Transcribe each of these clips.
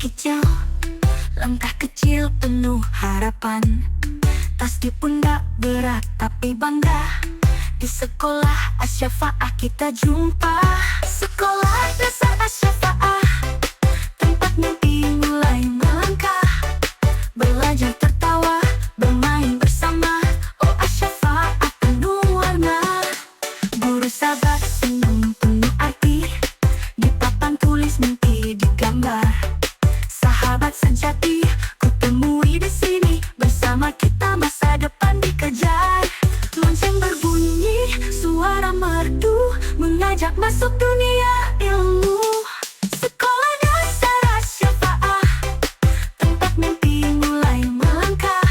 hijau, langkah kecil penuh harapan. Tas di pundak berat tapi bangga. Di sekolah Asy-Syafa'ah kita jumpa. Sekolah dasar Asy-Syafa'ah, tempat mimpi mulai melangkah. Belajar tertawa, bermain bersama. Oh Asy-Syafa'ah penuh warna. Guru sahabat senyum penuh arti. Di papan tulis mimpi digambar. Sahabat sejati ku temui di sini. Bersama kita masa depan dikejar. Lonceng berbunyi, suara merdu mengajak masuk dunia ilmu. Sekolah dasar Asy-Syafa'ah, tempat mimpi mulai melangkah.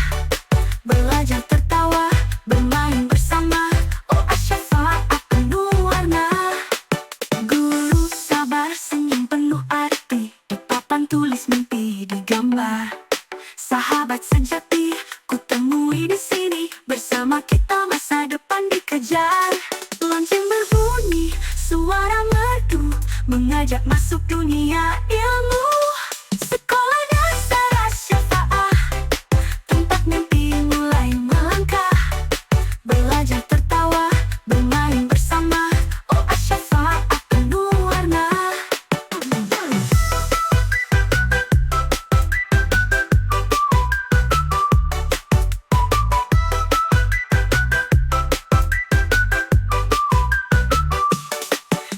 Belajar tertawa, bermain bersama. Oh Asy-Syafa'ah penuh warna. Guru sabar senyum penuh arti. Di papan tulis mimpi digambar. Sahabat sejati ku temui di sini. Bersama kita masa depan dikejar. Lonceng berbunyi, suara merdu mengajak masuk dunia ilmu. Sekolah dasar Asy-Syafa'ah, tempat mimpi mulai melangkah. Belajar tertawa, bermain bersama. Oh Asy-Syafa'ah penuh warna.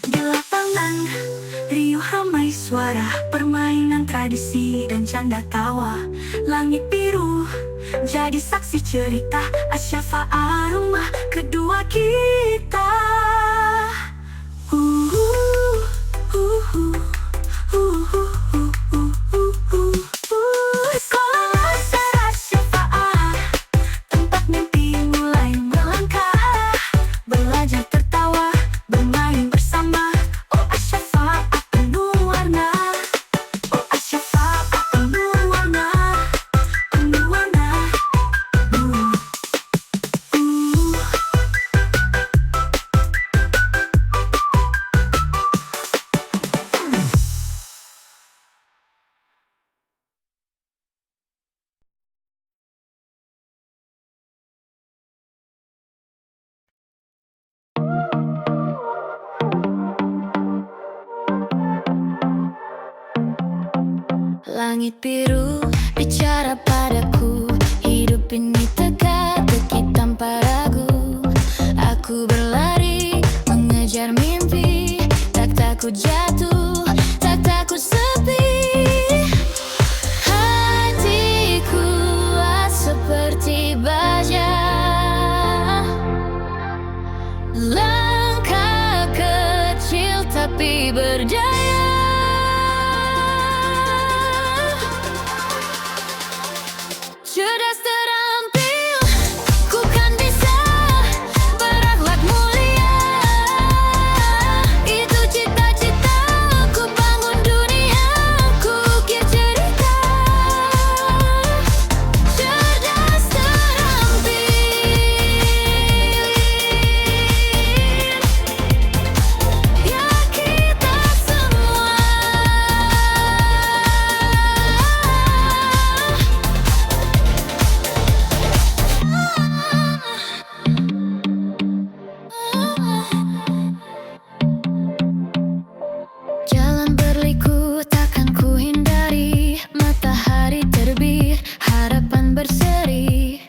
Di lapangan riuh ramai suara, permainan tradisi dan canda tawa. Langit biru jadi saksi cerita. Asy-Syafa'ah rumah kedua kita. uh, uh, uh, uh, uh, uh, Sekolah dasar Asy-Syafa'ah, tempat mimpi mulai melangkah. Belajar tertawa, bermain bersama. Oh Asy-Syafa'ah penuh warna. Oh Asy-Syafa'ah penuh warna. Penuh warna. Langit biru bicara padaku. Hidup ini teka-teki tanpa ragu. Aku berlari mengejar mimpi. Tak takut jatuh, tak takut sepi. Hatiku kuat seperti baja. Langkah kecil tapi berdaya. Cerdas terampil, ku kan bisa berakhlak mulia. Itu cita-cita, ku bangun dunia, ku ukir cerita. Cerdas terampil, ya kita semua. Jalan berliku takkan ku hindari. Matahari terbit, harapan berseri.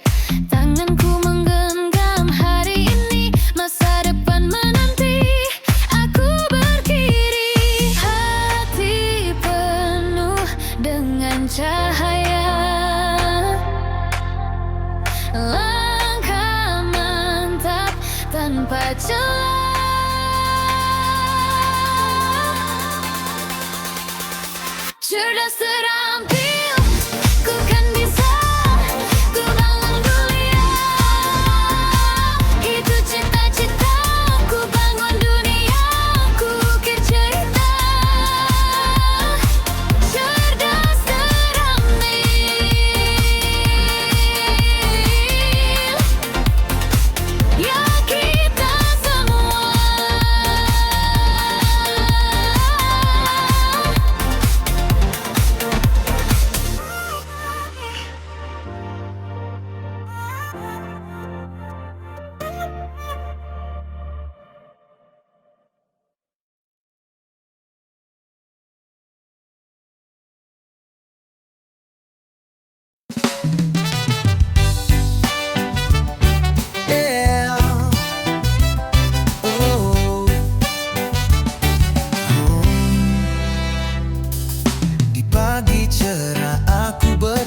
Tanganku menggenggam hari ini, masa depan menanti. Aku berkiri, hati penuh dengan cahaya. Langkah mantap tanpa celah. Cerdas terampil, ku kan bisa, ku bangun dunia. Itu cita-cita, ku bangun dunia, ku ukir cerita. Cerdas terampil, ya kita semua.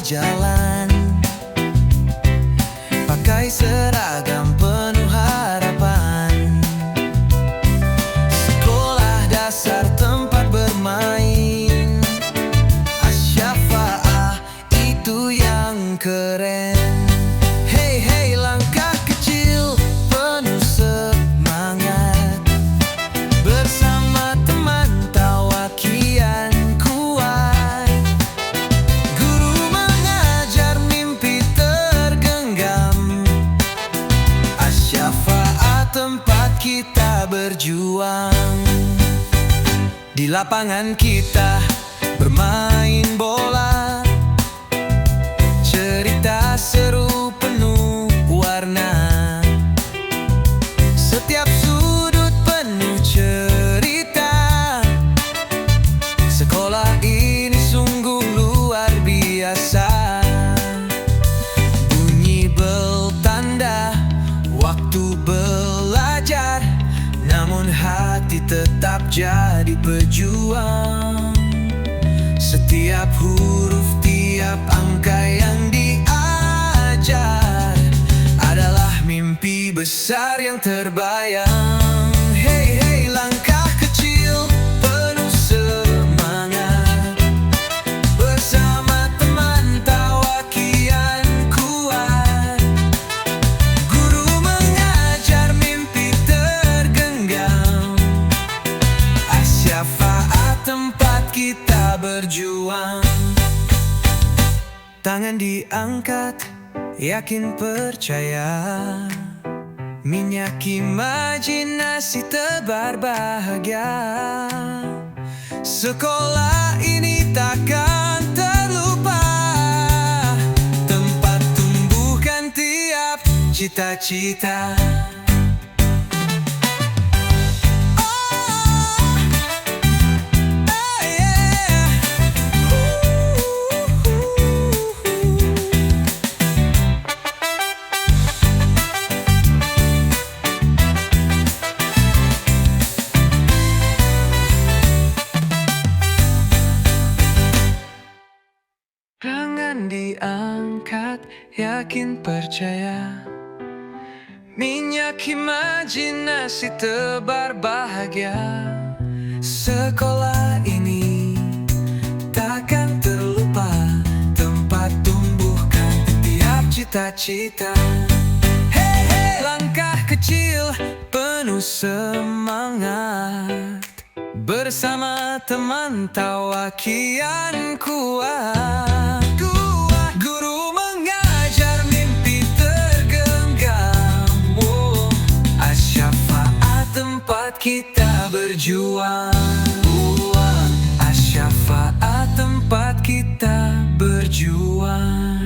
berjalan, pakai seragam penuh harapan. Sekolah dasar tempat bermain, Asy-Syafa'ah itu yang keren. Hey hey, langkah kecil penuh semangat, bersama teman tawa kian kuat. Guru mengajar mimpi tergenggam, Asy-Syafa'ah tempat kita berjuang. Di lapangan kita bermain bola, cerita seru penuh warna. Setiap sudut penuh cerita, sekolah ini sungguh luar biasa. Bunyi bel tanda waktu belajar, namun hati tetap jadi pejuang. Setiap huruf, tiap angka yang diajar adalah mimpi besar yang terbayang. Hey hey, langkah kecil penuh semangat, bersama teman tawa kian kuat. Guru mengajar mimpi tergenggam, Asy-Syafa'ah tempat kita berjuang. Tangan diangkat, yakin percaya, minyak imajinasi tebar bahagia. Sekolah ini takkan terlupa, tempat tumbuhkan tiap cita-cita. Tangan diangkat, yakin percaya, minyak imajinasi tebar bahagia. Sekolah ini takkan terlupa, tempat tumbuhkan tiap cita-cita. Hey hey, langkah kecil penuh semangat, bersama teman tawa kian kuat. Guru mengajar mimpi tergenggam, Asy-Syafa'ah tempat kita berjuang. Asy-Syafa'ah tempat kita berjuang.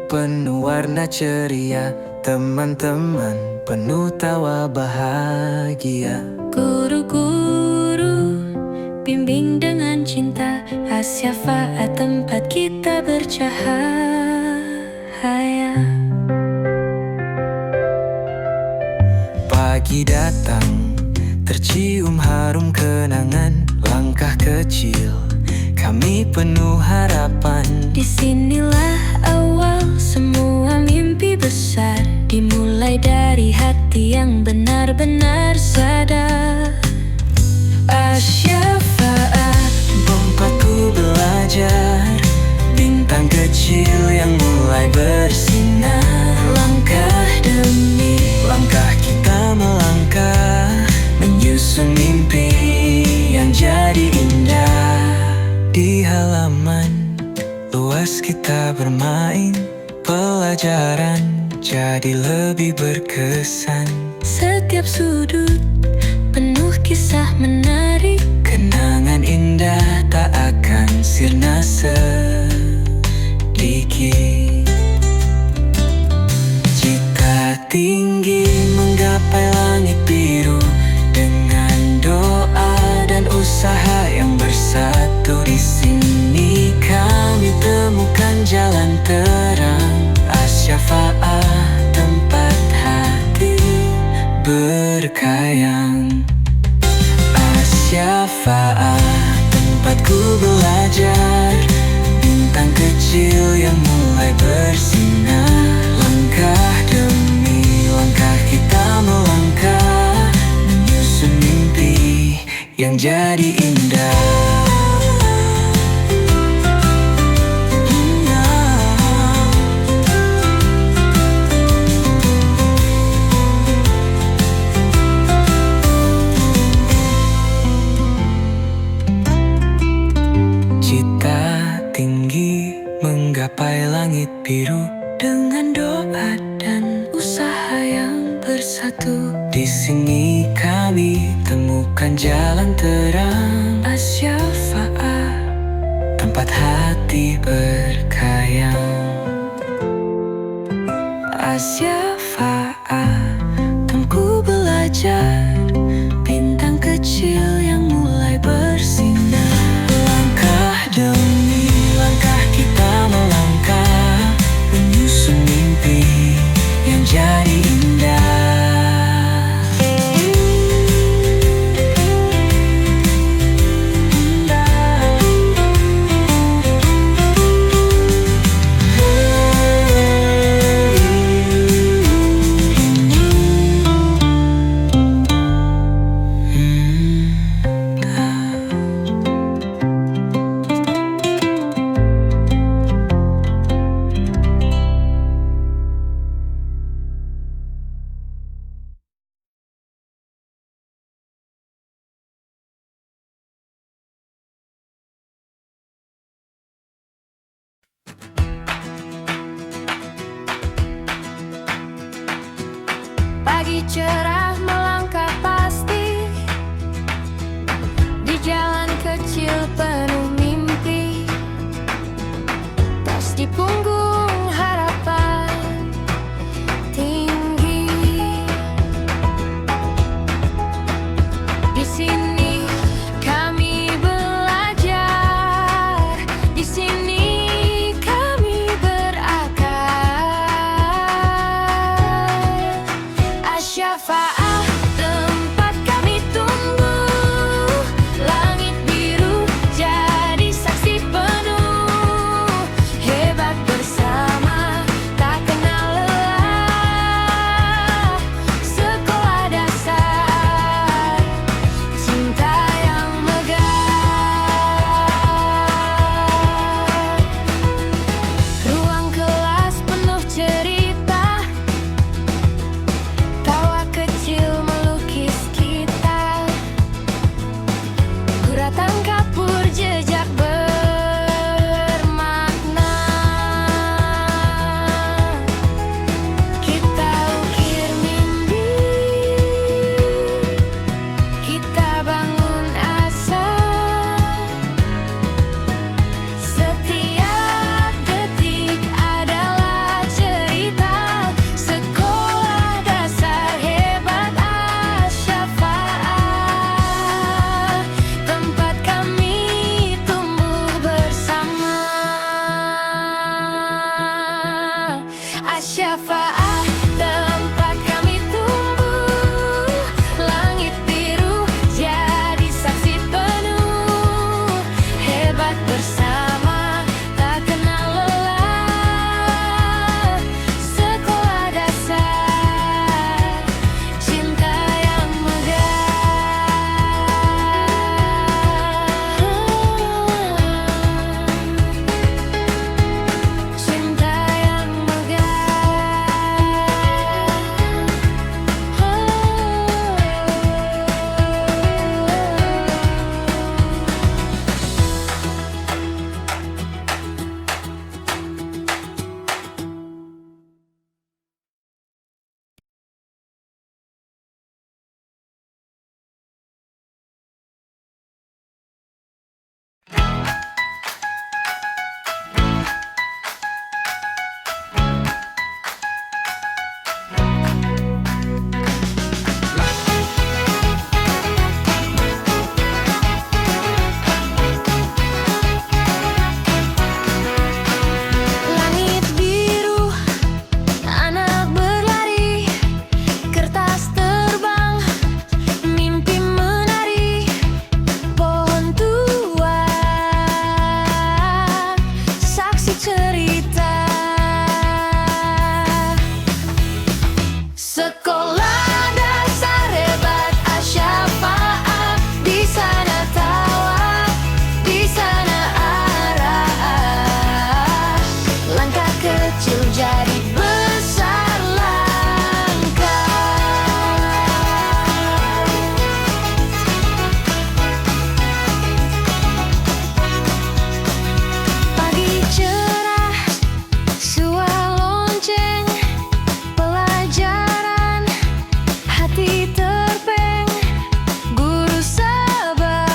penuh warna ceria, teman-teman penuh tawa bahagia. Guru-guru bimbing dengan cinta, Asyafa tempat kita bercahaya. Pagi datang, tercium harum kenangan, langkah kecil, kami penuh harapan. Disinilah awal semua mimpi besar, dimulai dari hati yang benar-benar sadar. Asyafa, tempatku belajar, bintang kecil yang mulai bersinar. Langkah demi langkah kita melangkah, menyusun mimpi yang jadi indah. Di halaman luas kita bermain, pelajaran jadi lebih berkesan. Setiap sudut penuh kisah menarik, Kenangan indah tak akan sirna sedikit. Cita tinggi menggapai langit biru, dengan doa dan usaha yang bersatu. Di sini kami temukan jalan terang. Asyafa, tempat hati berkayang. Asyafa, tempatku belajar, bintang kecil yang mulai bersinar. Langkah demi langkah kita melangkah, menyusun mimpi yang jadi indah. Menggapai langit biru, dengan doa dan usaha yang bersatu. Di sini kami temukan jalan terang. Asyafa, tempat hati berkayang. Asyafa, tempatku belajar, bintang kecil yang mulai bersinar. Langkah demi langkah kita melangkah, menyusun mimpi yang jadi indah. Pagi cerah melangkah pasti, di jalan kecil penuh mimpi, tas di punggung harapan tinggi. Di sini kami belajar, di sini kami berakar. Asyafa, tempat kami tumbuh, langit biru jadi saksi penuh. Hebat bersama, tak kenal lelah. Sekolah dasar, cinta yang megah. Ruang kelas penuh cerita, tawa kecil Asy-Syafa'ah tempat kami tumbuh. Langit biru jadi saksi penuh. Hebat bersama tak kenal lelah. Sekolah dasar cinta yang megah. Cinta yang langit biru, anak berlari, kertas terbang, mimpi menari, pohon tua, saksi cerita. Sekolah dasar hebat Asy-Syafa'ah, di sana tawa, di sana arah. Langkah kecil jadi besar langkah. Pagi cerah, suara lonceng, pelajaran, hati terpeng, guru sabar,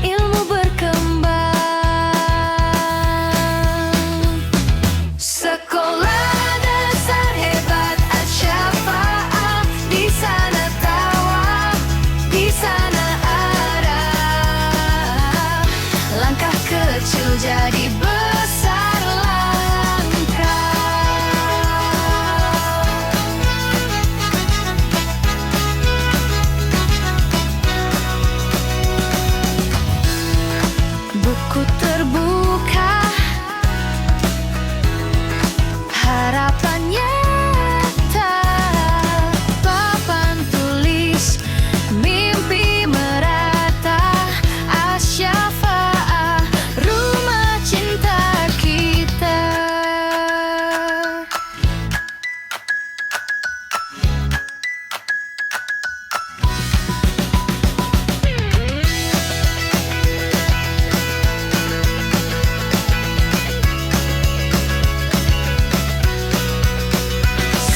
ilmu berkembang. Sekolah dasar hebat Asy-Syafa'ah, di sana tawa, di sana arah. Langkah kecil jadi besar langkah. Buku terbuka, harapan nyata, papan tulis, mimpi merata. Asy-Syafa'ah, rumah cinta kita.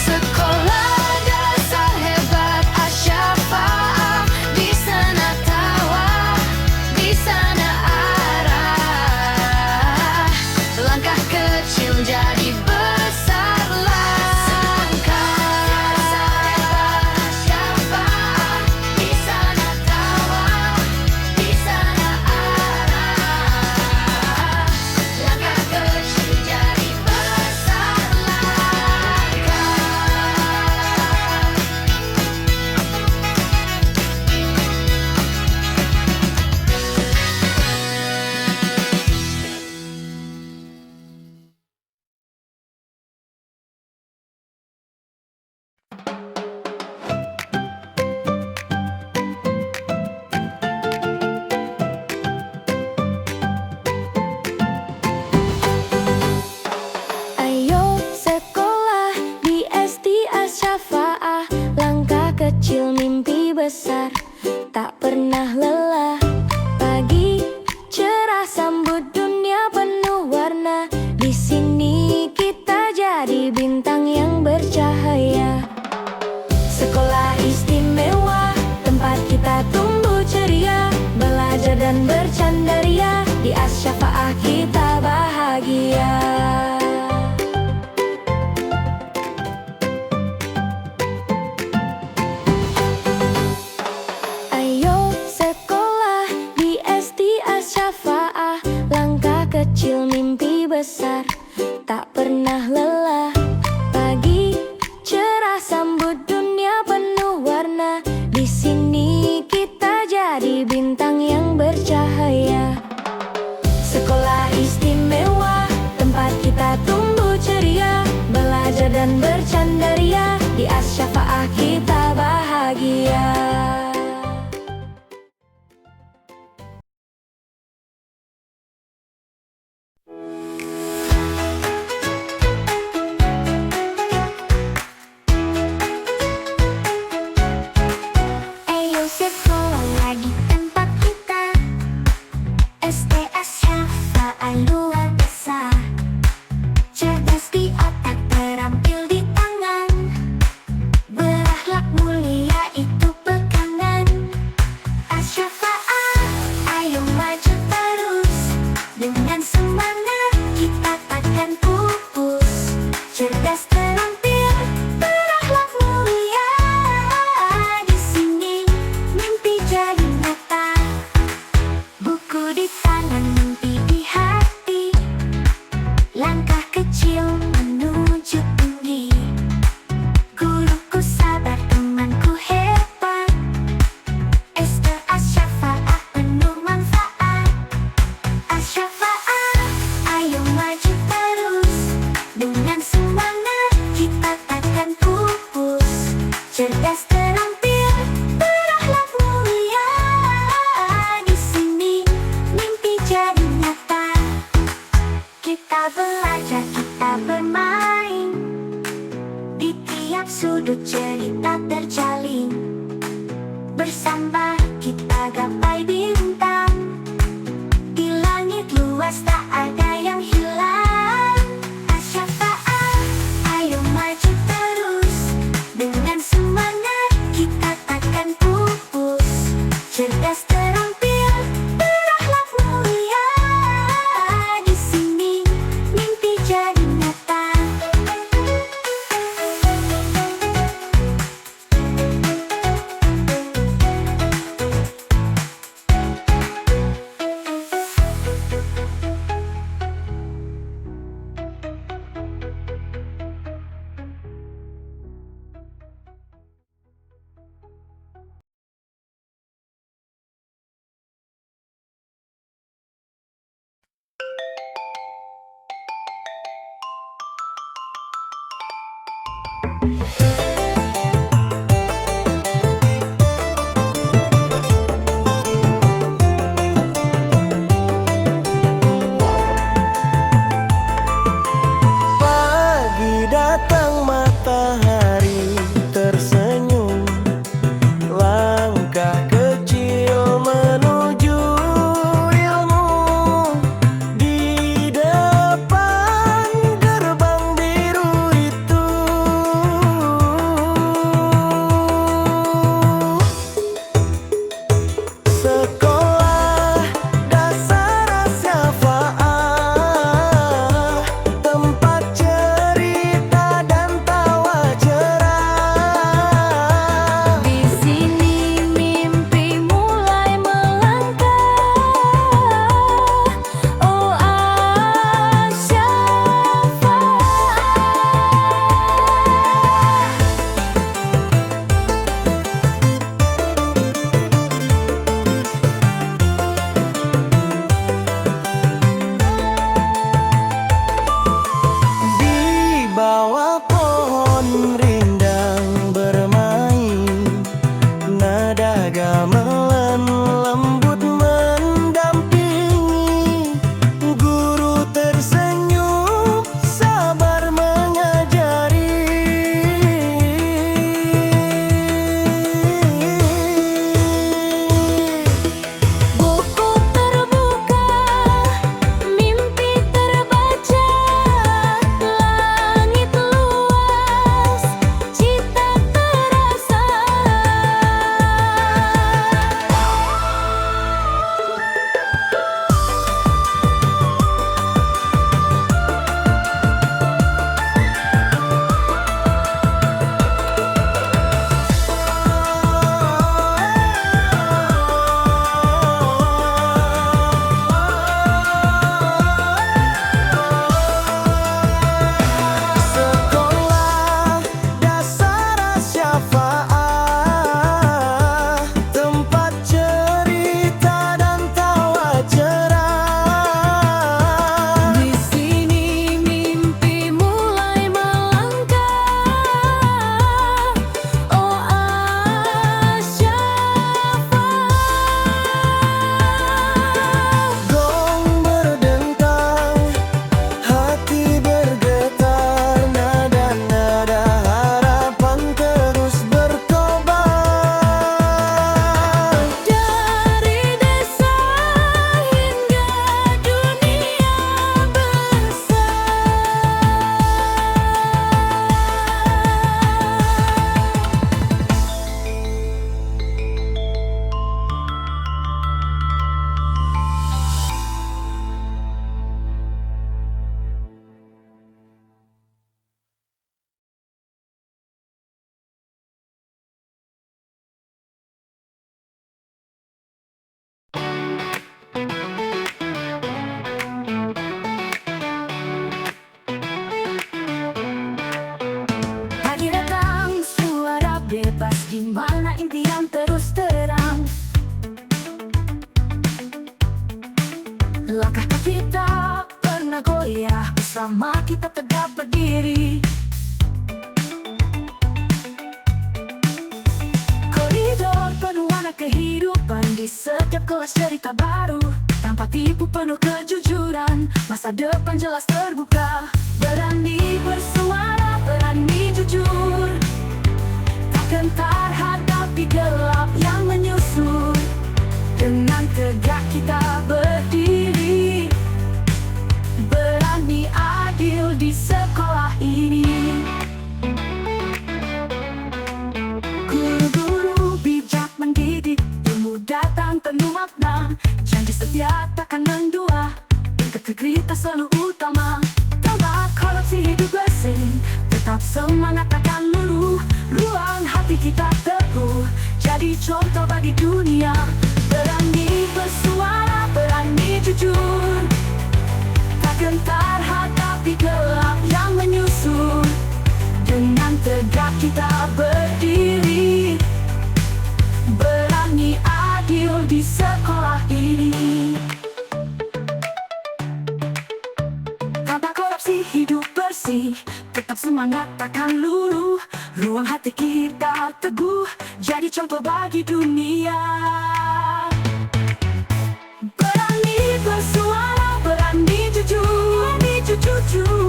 Sekolah dasar hebat Asy-Syafa'ah, di sana tawa, di sana arah. Langkah kecil jadi besar langkah. Asy-Syafa'ah, di sana tawa, di sana arah. Langkah kecil jadi besar langkah. Ayo sekolah di SD Asy-Syafa'ah, langkah kecil mimpi besar, tak pernah lelah. Pagi cerah sambut dunia penuh warna, di sini kita jadi bintang yang bercahaya. Sekolah istimewa, tempat kita tumbuh ceria, belajar dan bercanda ria, di Asy-Syafa'ah kita bahagia. Ayo sekolah di SD Asy-Syafa'ah, langkah kecil mimpi besar, tak pernah lelah. Pagi cerah sambut dunia penuh warna. Di sini kita jadi bintang yang bercahaya. Sekolah istimewa, tempat kita tumbuh ceria, belajar dan bercanda ria. Di Asy-Syafa'ah kita bahagia. Ayo sekolah lagi tempat kita, SD Asy-Syafa'ah luar biasa. Cerdas di otak, terampil di tangan, berakhlak mulia itu pegangan. Asy-Syafa'ah, ayo maju terus, dengan semangat kita takkan pupus. Cerdas terampil, berakhlak mulia, di sini mimpi jadi nyata. Buku di tangan, mimpi di hati, langkah kecil menuju tinggi. Guruku sabar, temanku hebat, SD Asy-Syafa'ah penuh manfaat. Asy-Syafa'ah, ayo maju terus, dengan semangat kita takkan pupus. Cerdas terampil, berakhlak mulia, di sini mimpi jadi nyata. Kita belajar, kita bermain, di tiap sudut cerita terjalin. Bersama kita gapai bintang, di langit luas tak ada yang hilang. Asy-Syafa'ah, ayo maju terus, dengan semangat kita takkan pupus. Cerdas terampil, berakhlak mulia, di sini mimpi jadi nyata. bersama kita tegak berdiri. Koridor penuh warna kehidupan, di setiap kelas cerita baru. Tanpa tipu penuh kejujuran, masa depan jelas terbuka. Berani bersuara, berani jujur, tak gentar hadapi gelap yang menyusur. Dengan tegak kita berdiri, berani adil di sekolah ini. Guru-guru bijak mendidik, ilmu datang penuh makna. Janji setia takkan mendua, integritas selalu utama. Tanpa korupsi hidup bersih, tetap semangat takkan luluh. Ruang hati kita teguh, jadi contoh bagi dunia. Berani bersuara, berani jujur, tak gentar hadapi gelap yang menyusur. Dengan tegak kita berdiri, berani adil di sekolah ini. Tanpa korupsi hidup bersih, tetap semangat takkan luluh. Ruang hati kita teguh, jadi contoh bagi dunia. Berani bersuara, berani jujur,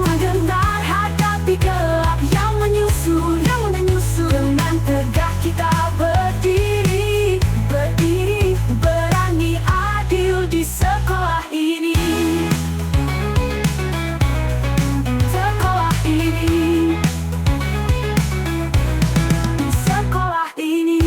tak gentar hadapi gelap yang menyusur. Dengan tegak kita berdiri, berani adil di sekolah ini. Sekolah ini, di sekolah ini.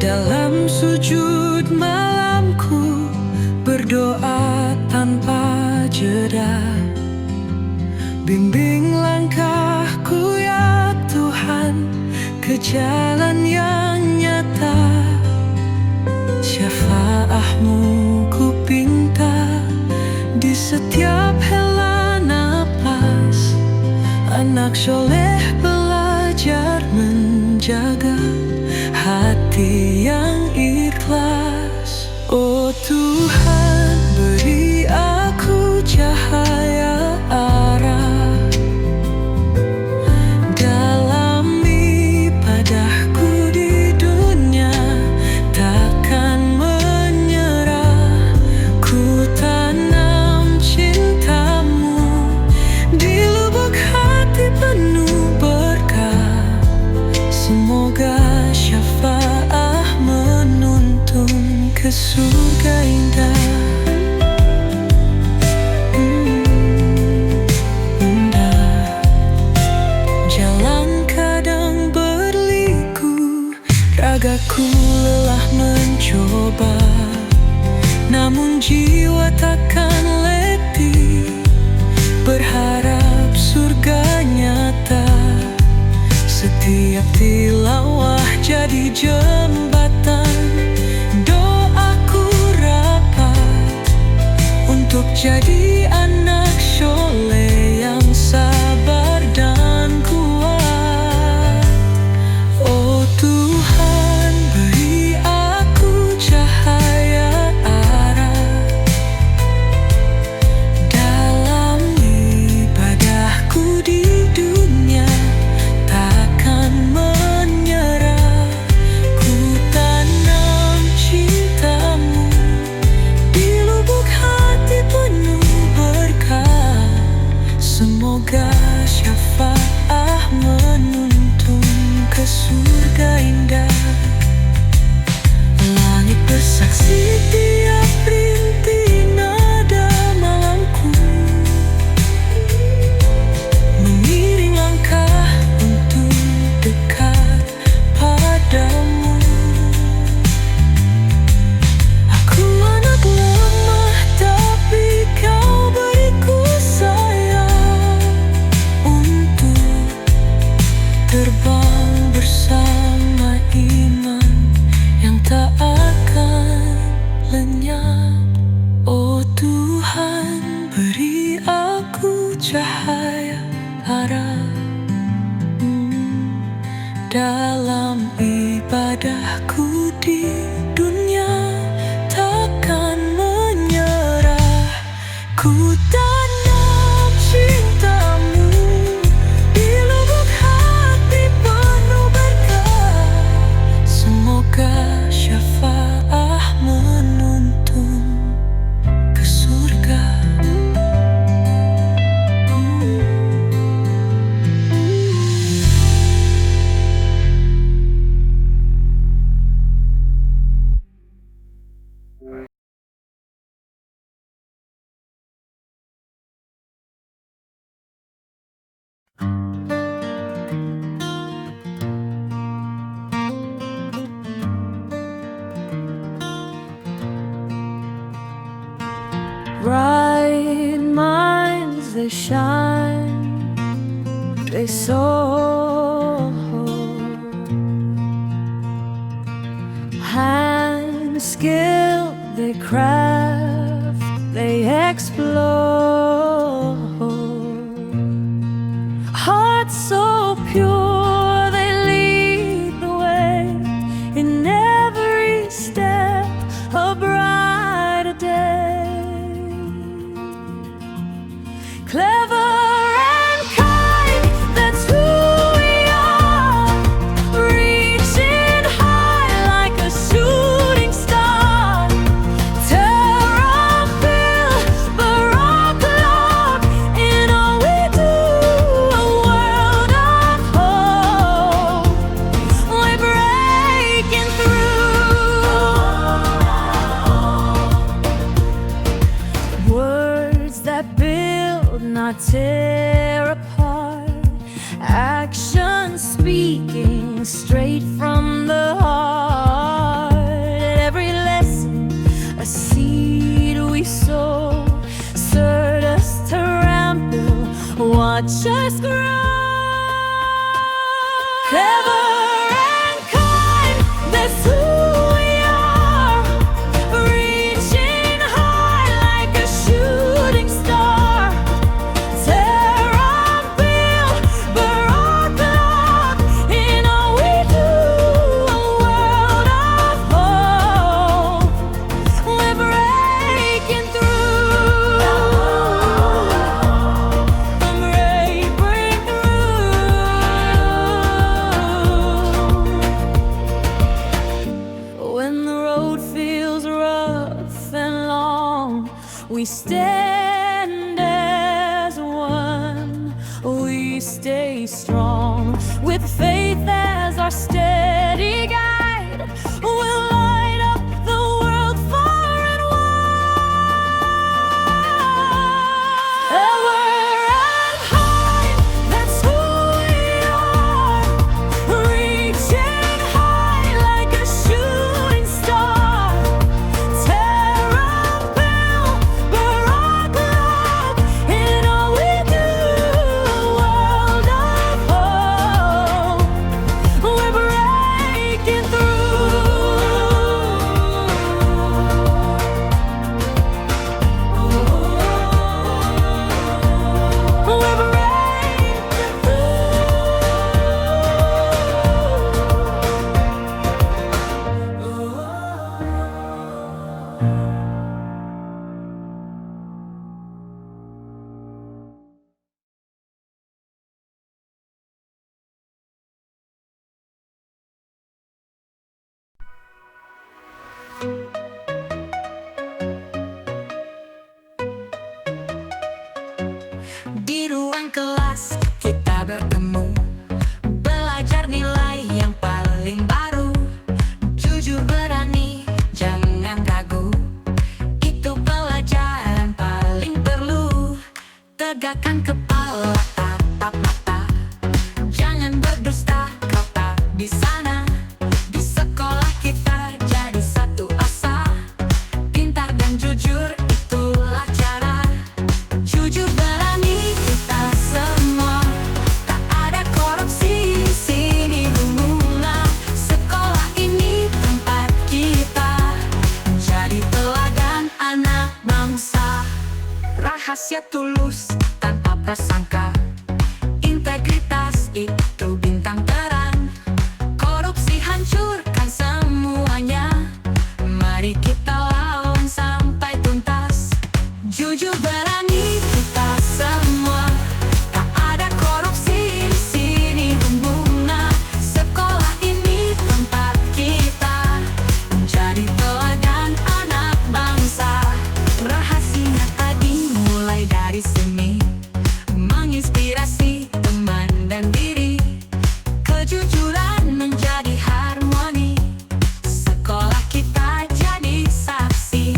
Dalam sujud malamku, berdoa tanpa jeda. Bimbing langkahku ya Tuhan, ke jalan yang nyata. Syafaatmu ku pinta, di setiap hela napas. Anak soleh belajar menjaga hati yang ikhlas. Oh Tuhan, beri aku cahaya arah dalam ibadahku di dunia. Takkan menyerah, ku tanam cintamu di lubuk hati penuh berkah. Semoga syafaat menuntun ke surga indah. Jalan kadang berliku, ragaku lelah mencoba, namun jiwa takkan letih, berharap surga nyata. Setiap tilawah jadi jembatan, doaku rapat untuk jadi anak soleh yang sabar dan kuat. Oh Tuhan, beri aku cahaya arah dalam ibadahku di dunia. Takkan menyerah, ku tanam cintamu di lubuk hati penuh berkah. terbang bersama iman yang tak akan lenyap. Oh Tuhan, beri aku cahaya arah dalam ibadahku di dunia, takkan menyerah. Ku tanam cintamu di lubuk hati penuh berkah. Semoga syafaat menuntun ke surga. Bright minds, they shine, they soar. Hands skilled, they craft, they explore. Hearts so pure, they lead the way in every step, a brighter day. Clever and kind, that's who we are. Reaching high like a shooting star. Terra-filled, Baroque love in all we do. A world of hope, we're breaking through. Words that build, not tear apart. Action speaking straight from the heart. Every lesson, a seed we sow. Stirred us to ramble, watch us grow. Clever and kind, that's who we are. Reaching high like a shooting star. Terra-filled, Baroque love in all we do. A world of hope, we're breaking through. Break through. When the road feels rough and long, we stand as one. We stay strong with faith as our steady guide. We'll light up the world far and wide. Ever and high, that's who we are. Reaching high like a shooting star. Terra-filled, Baroque love in all we do. A world of hope, we're breaking rahasia tulus tanpa prasangka. Integritas itu bintang terang. Korupsi hancurkan semuanya. Mari kita lawan sampai tuntas. Jujur berani kita semua. Tak ada korupsi di sini berguna. Sekolah ini tempat kita menjadi teladan anak bangsa. Rahasia tadi mulai dari sini, menginspirasi teman dan diri. Kejujuran menjadi harmoni. Sekolah kita jadi saksi.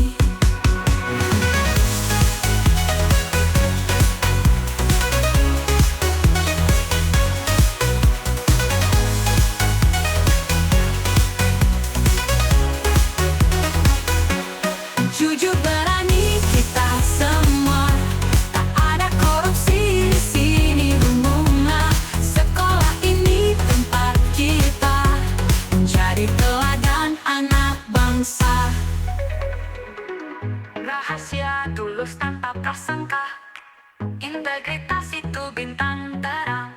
Jujur berani kita semua. Tak ada korupsi di sini berguna. Sekolah ini tempat kita menjadi teladan anak bangsa. Rahasia tulus tanpa prasangka. Integritas itu bintang terang.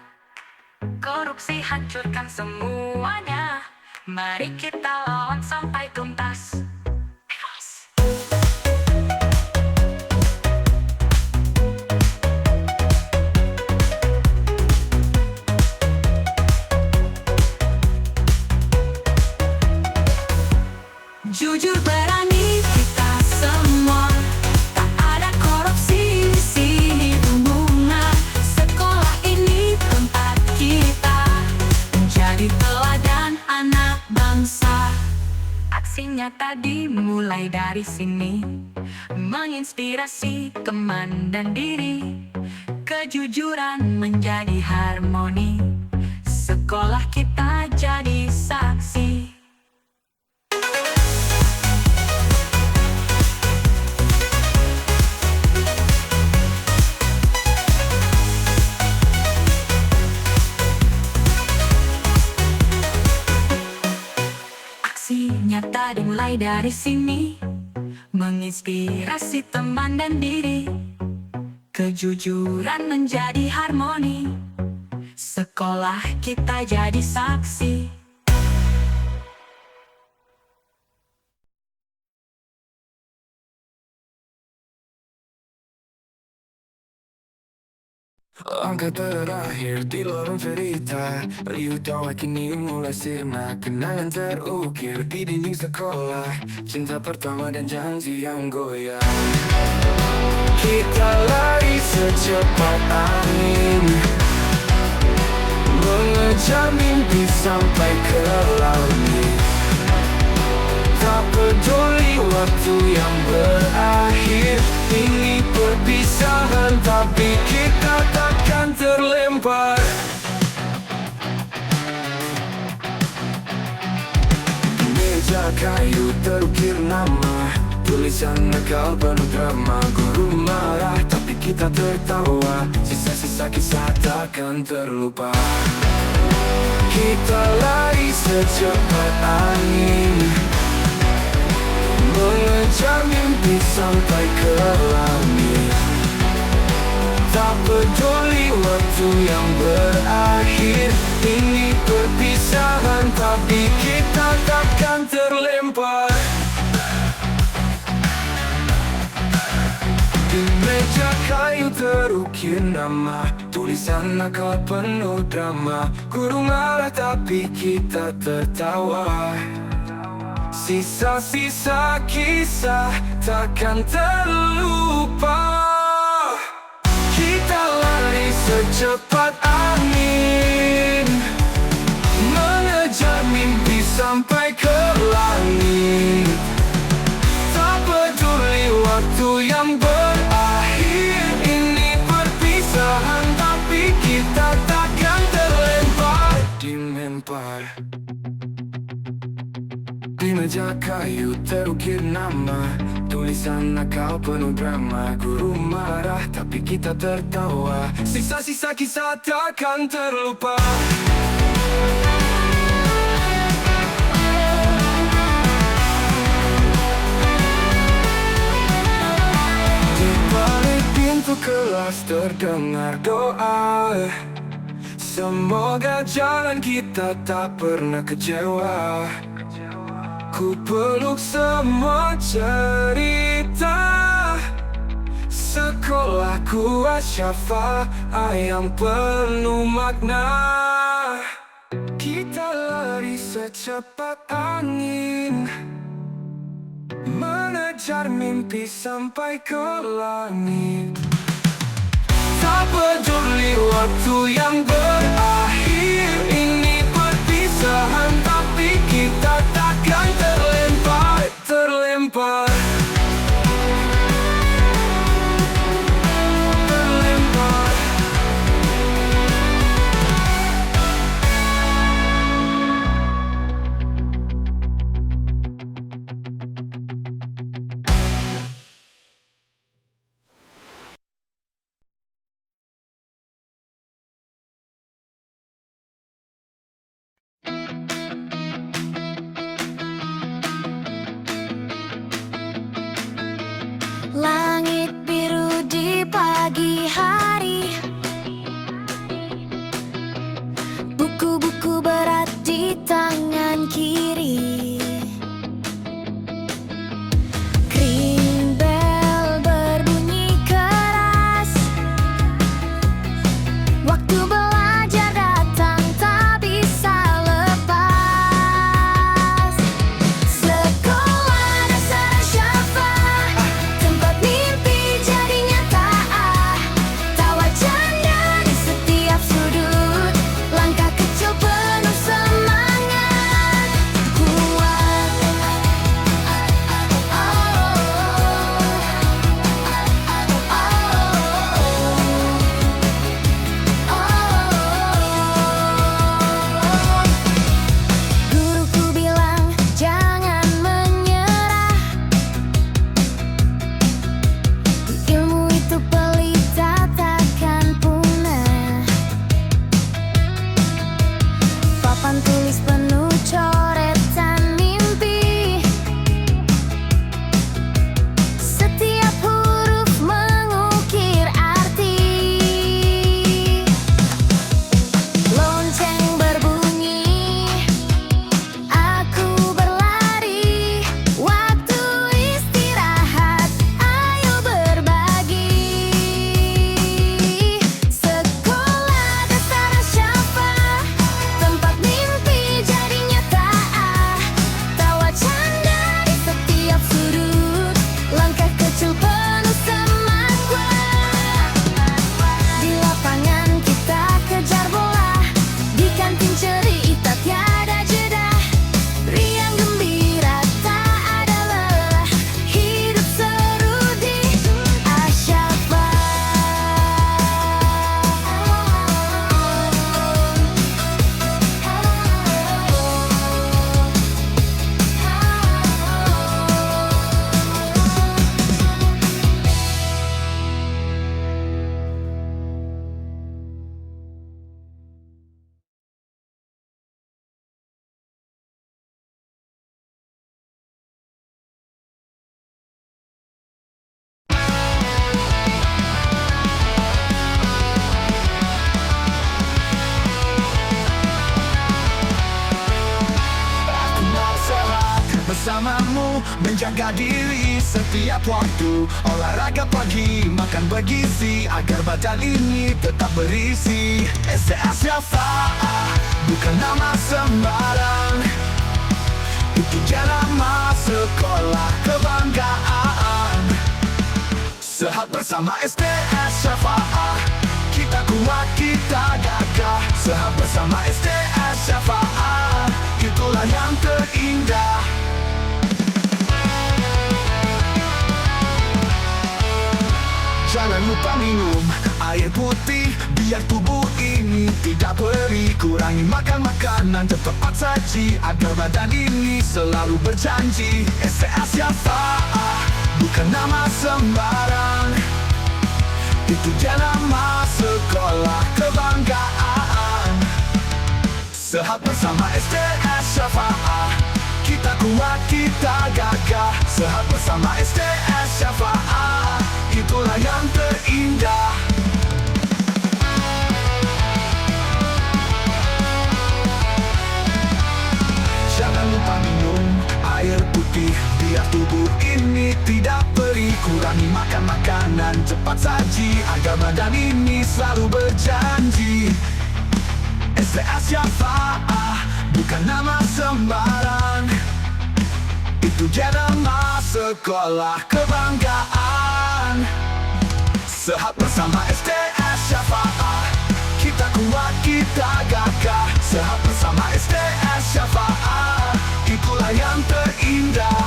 Korupsi hancurkan semuanya. Mari kita lawan sampai tuntas. Jujur berani kita semua. Tak ada korupsi di sini berguna. Sekolah ini tempat kita menjadi teladan anak bangsa. Aksinya tadi mulai dari sini, menginspirasi teman dan diri. Kejujuran menjadi harmoni. Sekolah kita jadi saksi. Aksinya tadi mulai dari sini, menginspirasi teman dan diri. Kejujuran menjadi harmoni. Sekolah kita jadi saksi. Langkah terakhir di lorong cerita, riuh tawa kini mulai sirna. Kenangan terukir di dinding sekolah, cinta pertama dan janji yang goyah. Kita lari secepat angin, mengejar mimpi sampai ke langit. Tak peduli waktu yang berakhir, ini perpisahan tapi kita takkan terlempar. Di meja kayu terukir nama, tulisan nakal penuh drama. Guru marah tapi kita tertawa, sisa-sisa kisah takkan terlupa. Kita lari secepat angin, mengejar mimpi sampai ke langit. Tak peduli waktu yang berakhir, ini perpisahan tapi kita takkan terlempar. Di meja kayu terukir nama, tulisan nakal penuh drama. Guru marah tapi kita tertawa, sisa-sisa kisah takkan terlupa. Kita lari secepat angin, mengejar mimpi sampai ke langit. Tak peduli waktu yang berakhir, ini perpisahan tapi kita takkan terlempar. Dimempar. Di meja kayu terukir nama, tulisan nakal penuh drama. Guru marah tapi kita tertawa, sisa-sisa kisah takkan terlupa. Di balik pintu kelas terdengar doa. Semoga jalan kita tak pernah kecewa. Ku peluk semua cerita sekolahku Asyafa yang penuh makna. Kita lari secepat angin, mengejar mimpi sampai ke langit. Tak peduli waktu yang berakhir, ini perpisahan tapi kita takkan terlempar. Terlempar. Langit biru di pagi hari, buku-buku berat di tangan kiri. Green bell berbunyi keras, waktu belajar datang tak bisa lepas. Sekolah dasar Asyafa, tempat mimpi jadi nyata. Tawa canda di setiap sudut, langkah kecil penuh semangat. Kuat, guruku bilang jangan menyerah, ilmu itu pelita takkan punah. Papan tulis penuh coretan mimpi, setiap huruf mengukir arti. Lonceng berbunyi, aku berlari, waktu istirahat, ayo berbagi. Sekolah dasar Asyafa, tempat mimpi jadi nyata. Tawa canda di setiap sudut, langkah kecil penuh semangat. Di lapangan kita kejar bola, di kantin cerita tiada jeda. Riang gembira tak ada lelah, hidup seru di Asyafa. Aku mau sehat bersamamu, menjaga diri setiap waktu. Olahraga pagi, makan bergizi, agar badan ini tetap berisi. SD Asyafa bukan nama sembarang, itu dia nama sekolah kebanggaan. Sehat bersama SD Asyafa, kita kuat, kita gagah. Sehat bersama SD Asyafa, itulah yang terindah. Jangan lupa minum air putih, biar tubuh ini tidak perih. Kurangi makan makanan cepat saji, agar badan ini selalu berjanji. SD Asyafa bukan nama sembarang, itu dia nama sekolah kebanggaan. Sehat bersama SD Asyafa, kita kuat, kita gagah. Sehat bersama SD Asyafa, itulah yang terindah. Jangan lupa minum air putih, biar tubuh ini tidak perih. Kurangi makan makanan cepat saji, agar badan ini selalu berjanji. STA Syafa'ah bukan nama sembarang, itu dia nama sekolah kebanggaan. Sehat bersama STA Syafa'ah, kita kuat, kita gagah. Sehat bersama STA Syafa'ah, itulah yang terindah.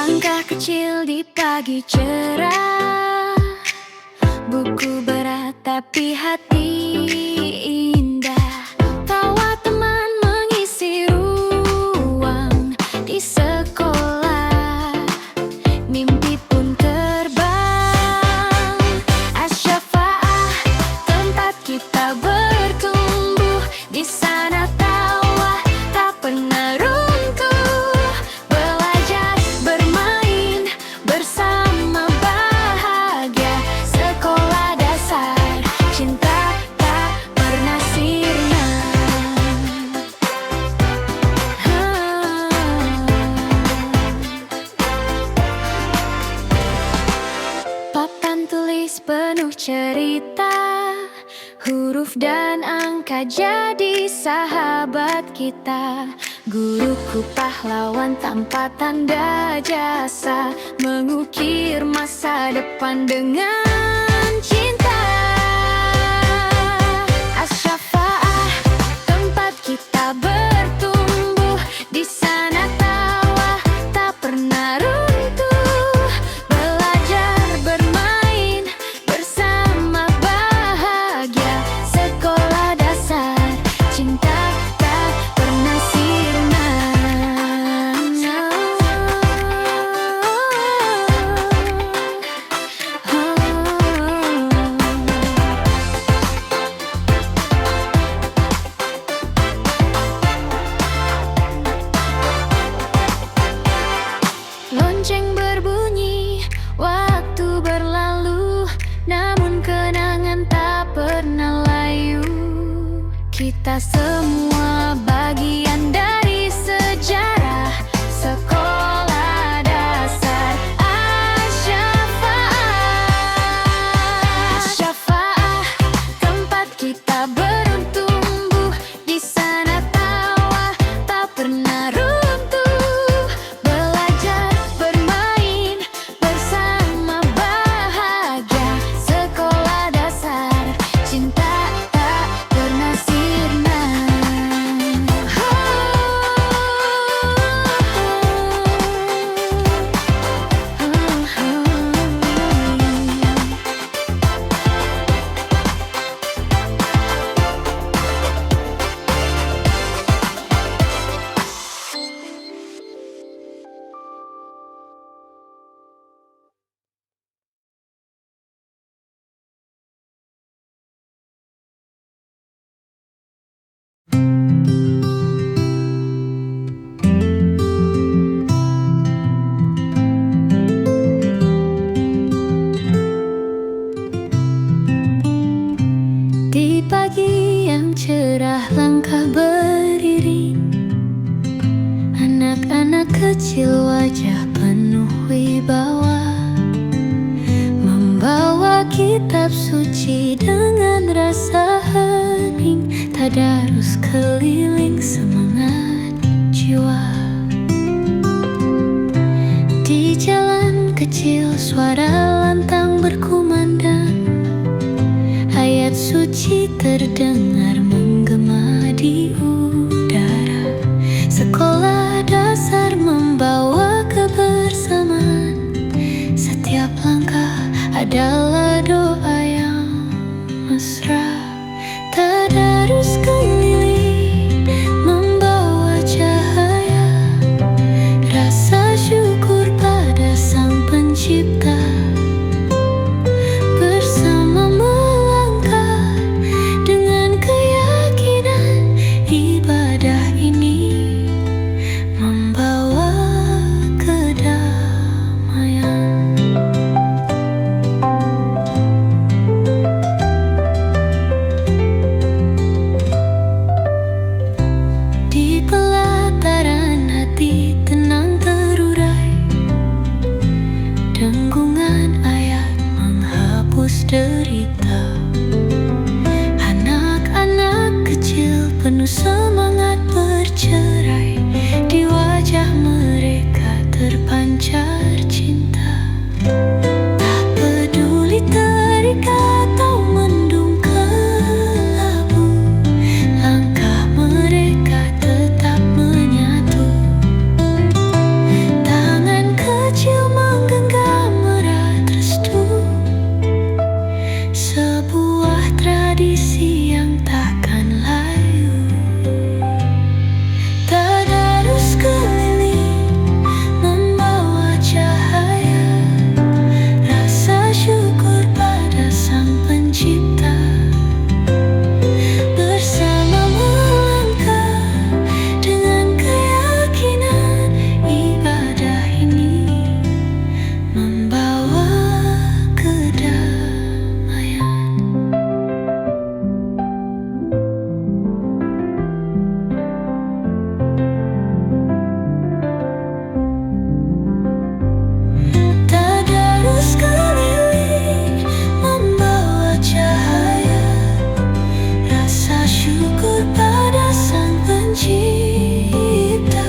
Langkah kecil di pagi cerah, buku berat tapi hati indah. Tawa teman mengisi ruang di sekolah, mimpi pun terbang. Asy-Syafa'ah, tempat kita bertumbuh. Di sana tawa tak pernah runtuh. Belajar, bermain bersama bahagia. Sekolah dasar, cinta tak pernah sirna. Papan tulis penuh cerita, huruf dan angka jadi sahabat kita. Guruku pahlawan tanpa tanda jasa, mengukir masa depan dengan cinta. Asy-Syafa'ah, tempat kita bertumbuh. Di sana tawa tak pernah runtuh. Belajar, bermain bersama bahagia. Sekolah dasar, cinta tak pernah sirna. Lonceng berbunyi, waktu berlalu, namun kenangan tak pernah layu. Kita semua bagian dari sejarah sekolah dasar Asy-Syafa'ah. Asy-Syafa'ah, tempat kita bertumbuh. Di sana tawa tak pernah runtuh. Belajar, bermain bersama bahagia. Sekolah dasar, cinta tak pernah sirna. Di pagi yang cerah, langkah beriring. Anak-anak kecil, wajah penuh wibawa, membawa kitab suci dengan rasa hening. Tadarus keliling, semangat jiwa. Di jalan kecil suara lantang berkumandang, ayat suci terdengar menggema di udara. Sekolah dasar membawa kebersamaan, setiap langkah adalah doa yang mesra. Tadarus keliling membawa cahaya, rasa syukur pada Sang Pencipta. Bersama melangkah dengan keyakinan, ibadah ini membawa kedamaian. Di pelataran hati tenang terurai, dengkungan ayat menghapus derita. Anak-anak kecil penuh semangat bercerai, di wajah mereka terpancar cinta. Tak peduli terikat atau mendung kelabu, langkah mereka tetap menyatu. Tangan kecil menggenggam erat restu, sebuah tradisi yang takkan layu. Tadarus keliling membawa cahaya, rasa syukur pada Sang Pencipta. Bersama melangkah dengan keyakinan, ibadah ini membawa kedamaian. Tadarus keliling membawa cahaya, rasa syukur pada Sang Pencipta.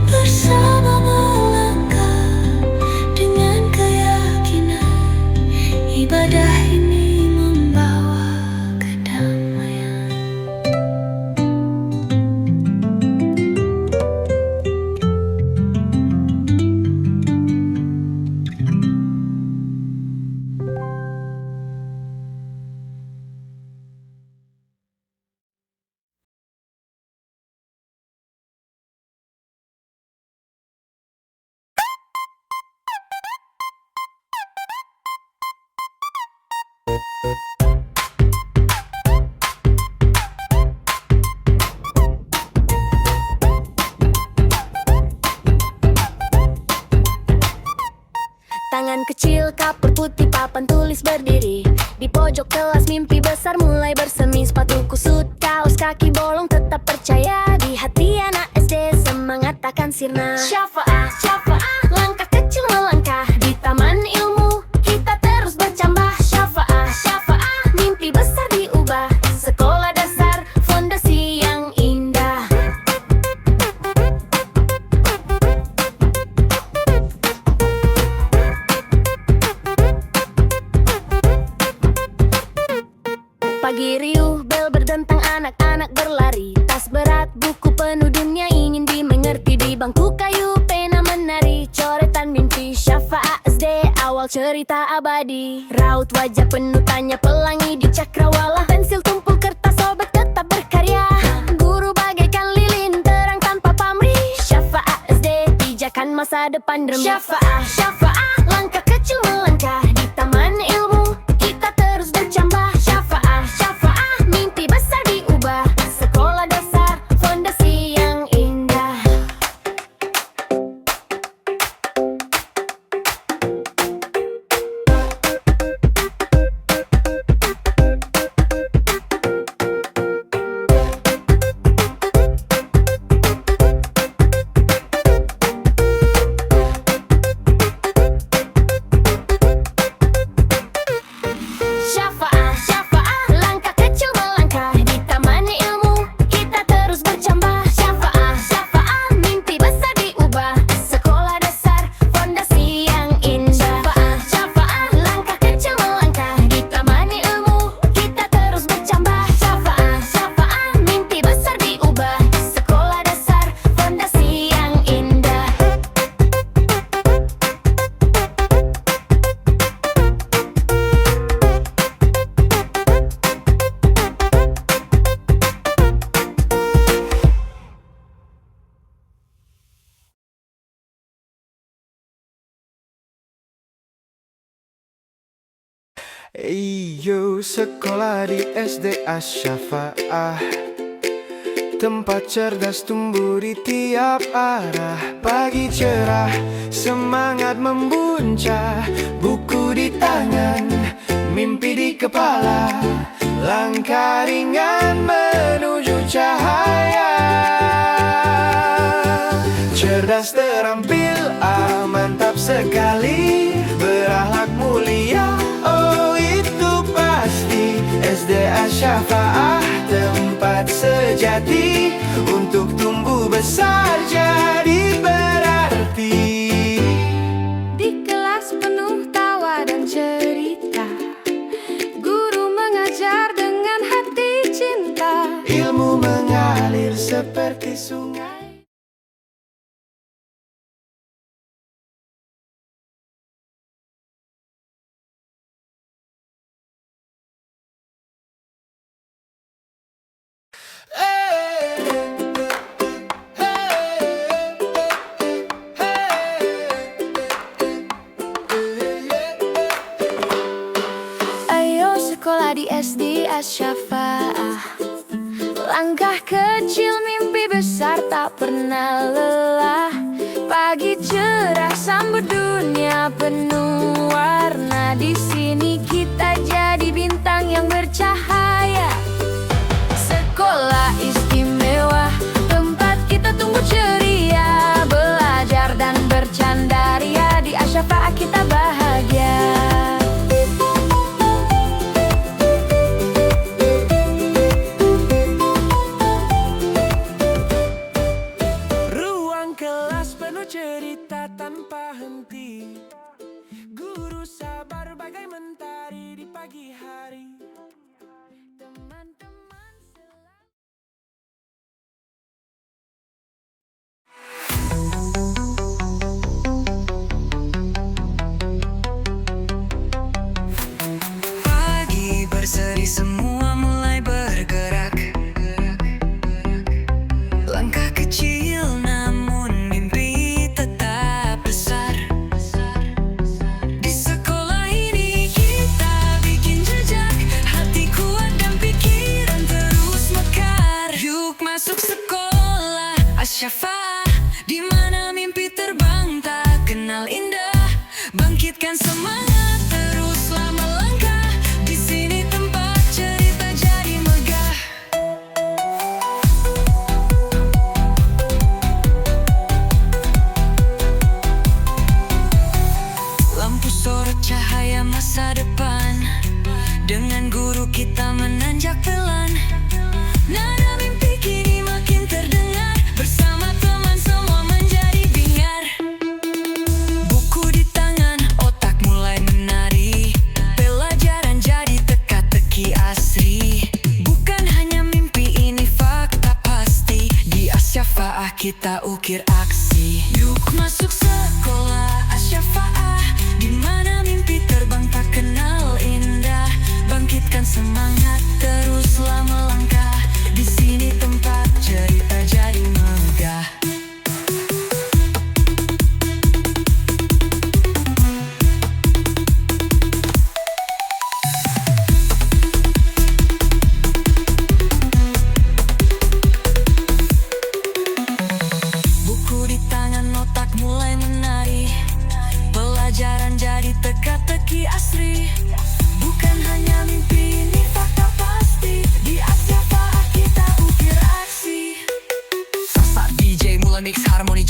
Bersama melangkah dengan keyakinan, ibadah ini membawa kedamaian. Tangan kecil, kapur putih, papan tulis berdiri. Di pojok kelas mimpi besar mulai bersemi. Sepatu kusut, kaos kaki bolong, tetap percaya. Di hati anak SD semangat takkan sirna. Syafa'ah, syafa'ah, langkah kecil melangkah di taman ilmu. Kita terus bercambah. Syafa'ah, syafa'ah, mimpi besar diubah. Sekolah dasar, fondasi yang indah. Pagi riuh, bel berdentang, anak-anak berlari. Tas berat, buku penuh dunia ingin dimengerti. Di bangku kayu, pena menari, coretan mimpi. Syafa'ah SD, awal cerita abadi. Raut wajah penuh tanya pelangi di cakrawala. Pensil tumpul kertas sobek tetap berkarya. Guru bagaikan lilin terang tanpa pamrih. Syafa'ah SD, pijakan masa depan demi. Syafa'ah, syafa'ah, langkah kecil melangkah di taman ilmu. Kita terus bercambah. Syafa'ah, syafa'ah, mimpi besar diubah. Sekolah dasar, fondasi yang indah. Iyo, sekolah di SD Asy-Syafa'ah, tempat cerdas tumbuh di tiap arah. Pagi cerah, semangat membuncah, buku di tangan, mimpi di kepala, langkah ringan menuju cahaya. Cerdas terampil, mantap sekali, berakhlak mulia, oh itu pasti. SD Asy-Syafa'ah, tempat sejati untuk tumbuh besar jadi berarti. Di kelas penuh tawa dan cerita, guru mengajar dengan hati cinta. Ilmu mengalir seperti sungai. Ayo sekolah di SD Asy-Syafa'ah, langkah kecil mimpi besar tak pernah lelah. Pagi cerah sambut dunia penuh warna. Di sini kita jadi bintang yang bercahaya. Sekolah istimewa, tempat kita tumbuh ceria, belajar dan bercanda ria. Di Asy-Syafa'ah kita bahagia. Ruang kelas penuh cerita tanpa henti, guru sabar bagai mentari di pagi hari. Teman-teman selalu Pagi berseri semua mulai bergerak, langkah kecil namun mimpi tetap besar. Di sekolah ini kita bikin jejak, hati kuat dan pikiran terus mekar. Yuk masuk sekolah Asy-Syafa'ah, di mana mimpi terbang tak kenal indah. Bangkitkan semangat, teruslah melangkah. Di sini tempat cerita jadi megah. Lampu sorot cahaya masa depan, dengan guru kita menanjak pelan. Nada mimpi kini makin terdengar, bersama teman semua menjadi bingar. Buku di tangan, otak mulai menari, pelajaran jadi teka-teki asri. Bukan hanya mimpi, ini fakta pasti. Di Asy-Syafa'ah kita ukir aksi. Yuk masuk sekolah Asy-Syafa'ah, di mana mimpi terbang tak kenal indah. Bangkitkan semangat, teruslah melangkah. Di sini tempat cerita jadi megah. Buku di tangan, otak mulai menari, pelajaran jadi teka-teki asri. Bukan hanya mimpi, ini fakta pasti. Di Asy-Syafa'ah kita ukir aksi. Sasa DJ mulai mix harmoni